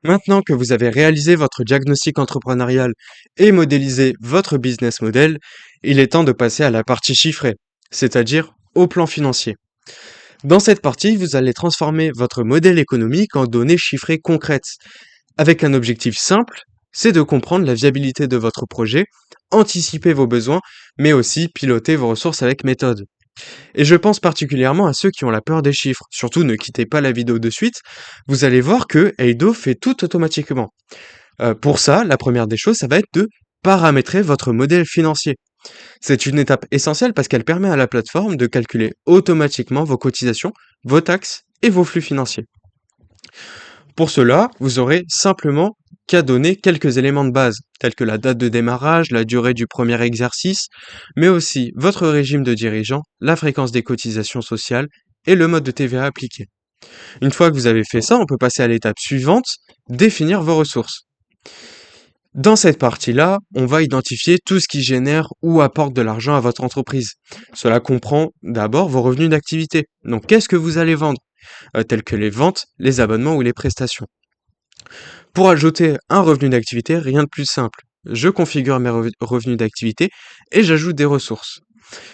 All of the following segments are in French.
Maintenant que vous avez réalisé votre diagnostic entrepreneurial et modélisé votre business model, il est temps de passer à la partie chiffrée, c'est-à-dire au plan financier. Dans cette partie, vous allez transformer votre modèle économique en données chiffrées concrètes, avec un objectif simple, c'est de comprendre la viabilité de votre projet, anticiper vos besoins, mais aussi piloter vos ressources avec méthode. Et je pense particulièrement à ceux qui ont la peur des chiffres. Surtout, ne quittez pas la vidéo de suite. Vous allez voir que Eido fait tout automatiquement. Pour ça, la première des choses, ça va être de paramétrer votre modèle financier. C'est une étape essentielle parce qu'elle permet à la plateforme de calculer automatiquement vos cotisations, vos taxes et vos flux financiers. Pour cela, vous aurez simplement qu'à donner quelques éléments de base, tels que la date de démarrage, la durée du premier exercice, mais aussi votre régime de dirigeant, la fréquence des cotisations sociales et le mode de TVA appliqué. Une fois que vous avez fait ça, on peut passer à l'étape suivante, définir vos ressources. Dans cette partie-là, on va identifier tout ce qui génère ou apporte de l'argent à votre entreprise. Cela comprend d'abord vos revenus d'activité. Donc qu'est-ce que vous allez vendre, tels que les ventes, les abonnements ou les prestations. Pour ajouter un revenu d'activité, rien de plus simple. Je configure mes revenus d'activité et j'ajoute des ressources.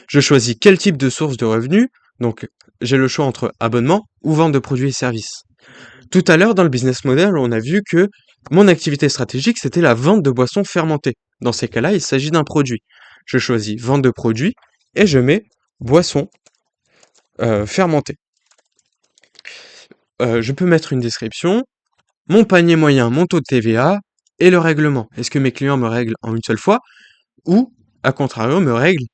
Je choisis quel type de source de revenus, donc j'ai le choix entre abonnement ou vente de produits et services. Tout à l'heure, dans le business model, on a vu que mon activité stratégique, c'était la vente de boissons fermentées. Dans ces cas-là, il s'agit d'un produit. Je choisis vente de produits et je mets boissons fermentées. Je peux mettre une description, mon panier moyen, mon taux de TVA et le règlement. Est-ce que mes clients me règlent en une seule fois ou, à contrario, me règlent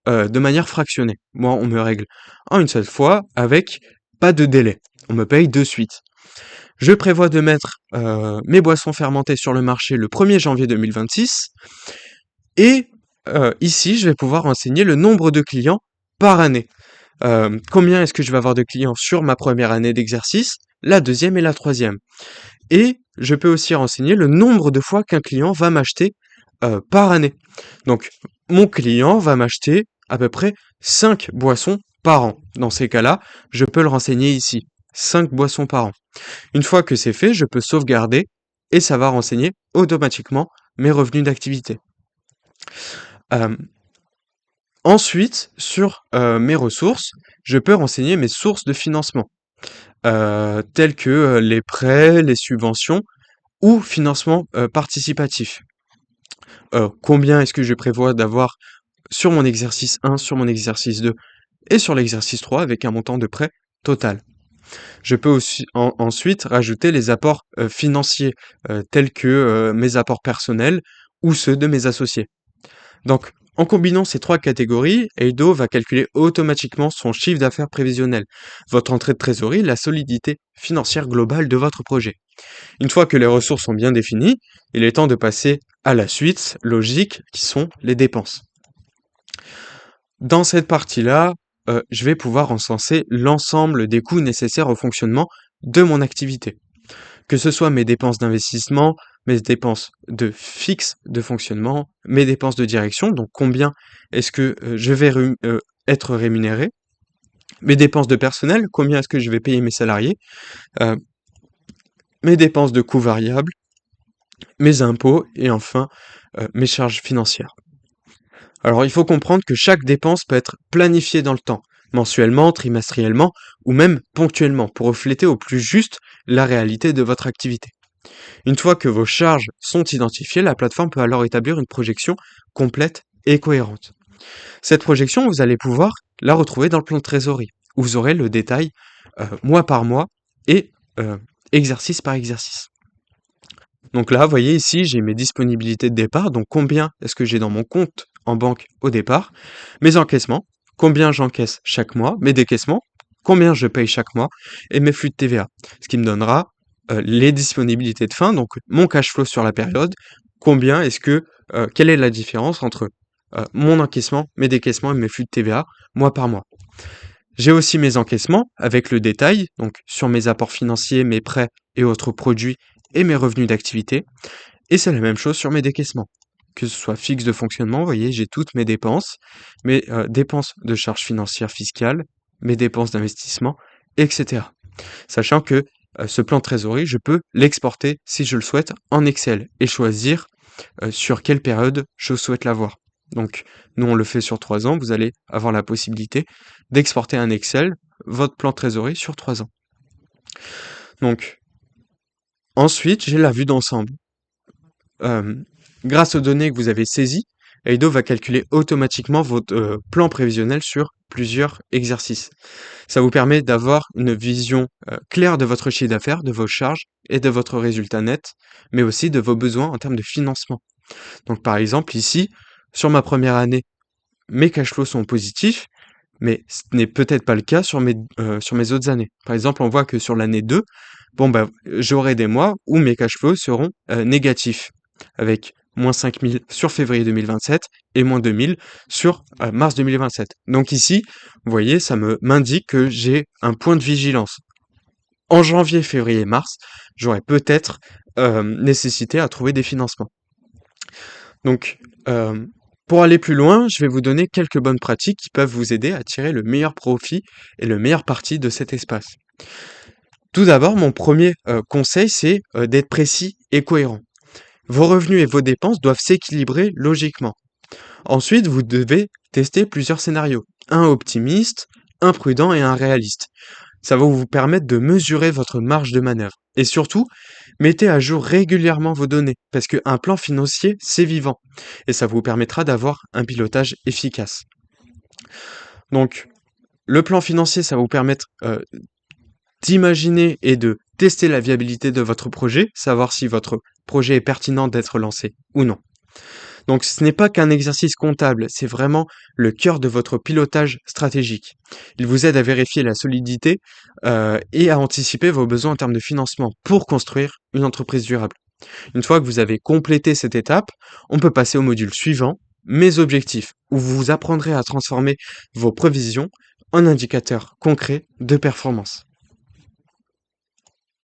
de manière fractionnée? Moi, on me règle en une seule fois avec pas de délai. On me paye de suite. Je prévois de mettre mes boissons fermentées sur le marché le 1er janvier 2026 et ici, je vais pouvoir renseigner le nombre de clients par année. Combien est-ce que je vais avoir de clients sur ma première année d'exercice, la deuxième et la troisième. Et je peux aussi renseigner le nombre de fois qu'un client va m'acheter par année. Donc, mon client va m'acheter à peu près 5 boissons par an. Dans ces cas-là, je peux le renseigner ici. 5 boissons par an. Une fois que c'est fait, je peux sauvegarder et ça va renseigner automatiquement mes revenus d'activité. Euh, Ensuite, sur mes ressources, je peux renseigner mes sources de financement, telles que les prêts, les subventions ou financement participatif. Combien est-ce que je prévois d'avoir sur mon exercice 1, sur mon exercice 2 et sur l'exercice 3 avec un montant de prêt total. Je peux aussi ensuite rajouter les apports financiers tels que mes apports personnels ou ceux de mes associés. Donc, en combinant ces trois catégories, Eido va calculer automatiquement son chiffre d'affaires prévisionnel, votre entrée de trésorerie, la solidité financière globale de votre projet. Une fois que les ressources sont bien définies, il est temps de passer à la suite logique qui sont les dépenses. Dans cette partie-là, je vais pouvoir encenser l'ensemble des coûts nécessaires au fonctionnement de mon activité. Que ce soit mes dépenses d'investissement, mes dépenses de fixe de fonctionnement, mes dépenses de direction, donc combien est-ce que je vais être rémunéré, mes dépenses de personnel, combien est-ce que je vais payer mes salariés, euh, mes dépenses de coûts variables, mes impôts et enfin mes charges financières. Alors il faut comprendre que chaque dépense peut être planifiée dans le temps, mensuellement, trimestriellement ou même ponctuellement, pour refléter au plus juste la réalité de votre activité. Une fois que vos charges sont identifiées, la plateforme peut alors établir une projection complète et cohérente. Cette projection, vous allez pouvoir la retrouver dans le plan de trésorerie, où vous aurez le détail mois par mois et exercice par exercice. Donc là, vous voyez ici, j'ai mes disponibilités de départ, donc combien est-ce que j'ai dans mon compte en banque au départ, mes encaissements, combien j'encaisse chaque mois, mes décaissements, combien je paye chaque mois, et mes flux de TVA, ce qui me donnera les disponibilités de fin, donc mon cash flow sur la période, combien est-ce que, quelle est la différence entre mon encaissement, mes décaissements et mes flux de TVA mois par mois. J'ai aussi mes encaissements avec le détail, donc sur mes apports financiers, mes prêts et autres produits et mes revenus d'activité. Et c'est la même chose sur mes décaissements. Que ce soit fixe de fonctionnement, vous voyez, j'ai toutes mes dépenses, mes dépenses de charges financières fiscales, mes dépenses d'investissement, etc. Sachant que ce plan de trésorerie, je peux l'exporter, si je le souhaite, en Excel et choisir sur quelle période je souhaite l'avoir. Donc, nous, on le fait sur 3 ans. Vous allez avoir la possibilité d'exporter un Excel, votre plan de trésorerie sur 3 ans. Donc, ensuite, j'ai la vue d'ensemble. Grâce aux données que vous avez saisies, Eido va calculer automatiquement votre plan prévisionnel sur plusieurs exercices. Ça vous permet d'avoir une vision claire de votre chiffre d'affaires, de vos charges et de votre résultat net, mais aussi de vos besoins en termes de financement. Donc par exemple, ici, sur ma première année, mes cash flows sont positifs, mais ce n'est peut-être pas le cas sur mes autres années. Par exemple, on voit que sur l'année 2, bon, bah, j'aurai des mois où mes cash flows seront négatifs, avec moins 5000 sur février 2027 et moins 2000 sur mars 2027. Donc ici, vous voyez, ça m'indique que j'ai un point de vigilance. En janvier, février, mars, j'aurais peut-être nécessité à trouver des financements. Donc, pour aller plus loin, je vais vous donner quelques bonnes pratiques qui peuvent vous aider à tirer le meilleur profit et le meilleur parti de cet espace. Tout d'abord, mon premier conseil, c'est d'être précis et cohérent. Vos revenus et vos dépenses doivent s'équilibrer logiquement. Ensuite, vous devez tester plusieurs scénarios. Un optimiste, un prudent et un réaliste. Ça va vous permettre de mesurer votre marge de manœuvre. Et surtout, mettez à jour régulièrement vos données, parce qu'un plan financier, c'est vivant. Et ça vous permettra d'avoir un pilotage efficace. Donc, le plan financier, ça va vous permettre d'imaginer et de tester la viabilité de votre projet, savoir si votre projet est pertinent d'être lancé ou non. Donc ce n'est pas qu'un exercice comptable, c'est vraiment le cœur de votre pilotage stratégique. Il vous aide à vérifier la solidité et à anticiper vos besoins en termes de financement pour construire une entreprise durable. Une fois que vous avez complété cette étape, on peut passer au module suivant, mes objectifs, où vous apprendrez à transformer vos prévisions en indicateurs concrets de performance.